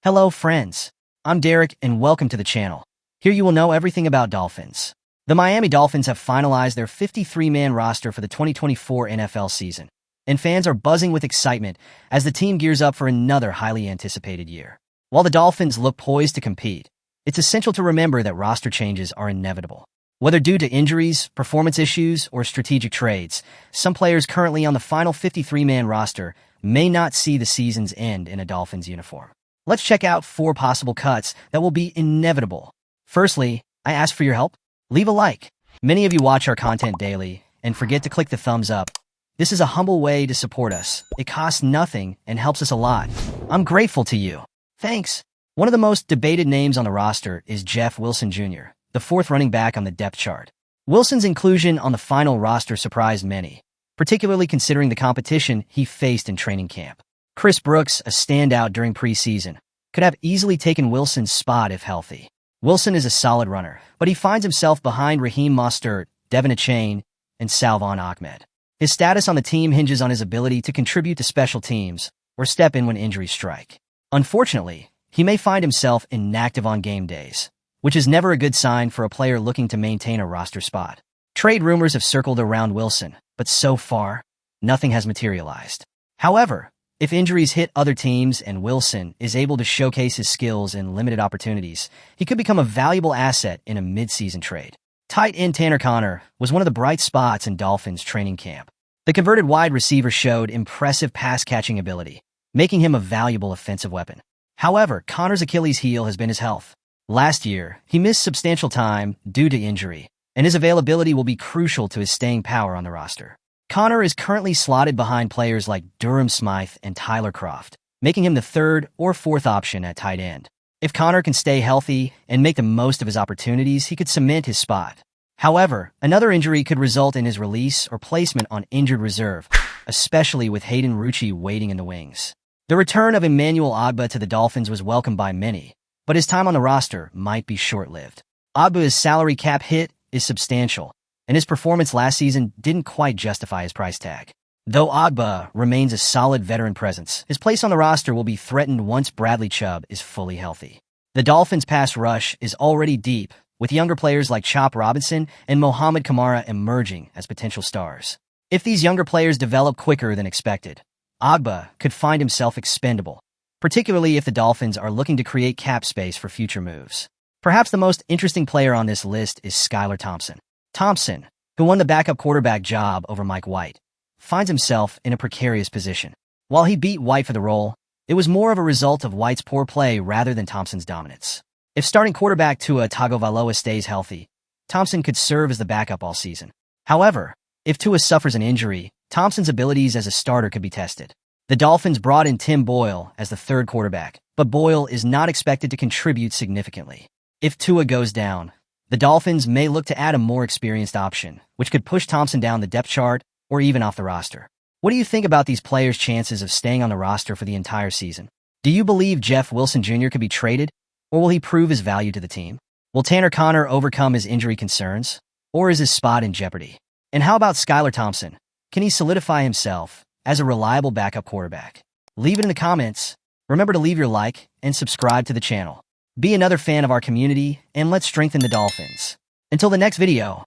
Hello friends, I'm Derek and welcome to the channel. Here you will know everything about Dolphins. The Miami Dolphins have finalized their 53-man roster for the 2024 NFL season, and fans are buzzing with excitement as the team gears up for another highly anticipated year. While the Dolphins look poised to compete, it's essential to remember that roster changes are inevitable. Whether due to injuries, performance issues, or strategic trades, some players currently on the final 53-man roster may not see the season's end in a Dolphins uniform. Let's check out 4 possible cuts that will be inevitable. Firstly, I ask for your help. Leave a like. Many of you watch our content daily and forget to click the thumbs up. This is a humble way to support us. It costs nothing and helps us a lot. I'm grateful to you. Thanks. One of the most debated names on the roster is Jeff Wilson Jr., the 4th running back on the depth chart. Wilson's inclusion on the final roster surprised many, particularly considering the competition he faced in training camp. Chris Brooks, a standout during preseason, could have easily taken Wilson's spot if healthy. Wilson is a solid runner, but he finds himself behind Raheem Mostert, Devin Achane, and Salvon Ahmed. His status on the team hinges on his ability to contribute to special teams or step in when injuries strike. Unfortunately, he may find himself inactive on game days, which is never a good sign for a player looking to maintain a roster spot. Trade rumors have circled around Wilson, but so far, nothing has materialized. However, if injuries hit other teams and Wilson is able to showcase his skills in limited opportunities, he could become a valuable asset in a mid-season trade. Tight end Tanner Conner was one of the bright spots in Dolphins training camp. The converted wide receiver showed impressive pass-catching ability, making him a valuable offensive weapon. However, Conner's Achilles heel has been his health. Last year, he missed substantial time due to injury, and his availability will be crucial to his staying power on the roster. Conner is currently slotted behind players like Durham Smythe and Tyler Kroft, making him the 3rd or 4th option at tight end. If Conner can stay healthy and make the most of his opportunities, he could cement his spot. However, another injury could result in his release or placement on injured reserve, especially with Hayden Rucci waiting in the wings. The return of Emmanuel Ogbah to the Dolphins was welcomed by many, but his time on the roster might be short-lived. Ogbah's salary cap hit is substantial, and his performance last season didn't quite justify his price tag. Though Ogbah remains a solid veteran presence, his place on the roster will be threatened once Bradley Chubb is fully healthy. The Dolphins' pass rush is already deep, with younger players like Chop Robinson and Mohamed Kamara emerging as potential stars. If these younger players develop quicker than expected, Ogbah could find himself expendable, particularly if the Dolphins are looking to create cap space for future moves. Perhaps the most interesting player on this list is Skylar Thompson. Thompson, who won the backup quarterback job over Mike White, finds himself in a precarious position. While he beat White for the role, it was more of a result of White's poor play rather than Thompson's dominance. If starting quarterback Tua Tagovailoa stays healthy, Thompson could serve as the backup all season. However, if Tua suffers an injury, Thompson's abilities as a starter could be tested. The Dolphins brought in Tim Boyle as the 3rd quarterback, but Boyle is not expected to contribute significantly. If Tua goes down, the Dolphins may look to add a more experienced option, which could push Thompson down the depth chart or even off the roster. What do you think about these players' chances of staying on the roster for the entire season? Do you believe Jeff Wilson Jr. could be traded, or will he prove his value to the team? Will Tanner Conner overcome his injury concerns, or is his spot in jeopardy? And how about Skylar Thompson? Can he solidify himself as a reliable backup quarterback? Leave it in the comments. Remember to leave your like and subscribe to the channel. Be another fan of our community, and let's strengthen the Dolphins. Until the next video.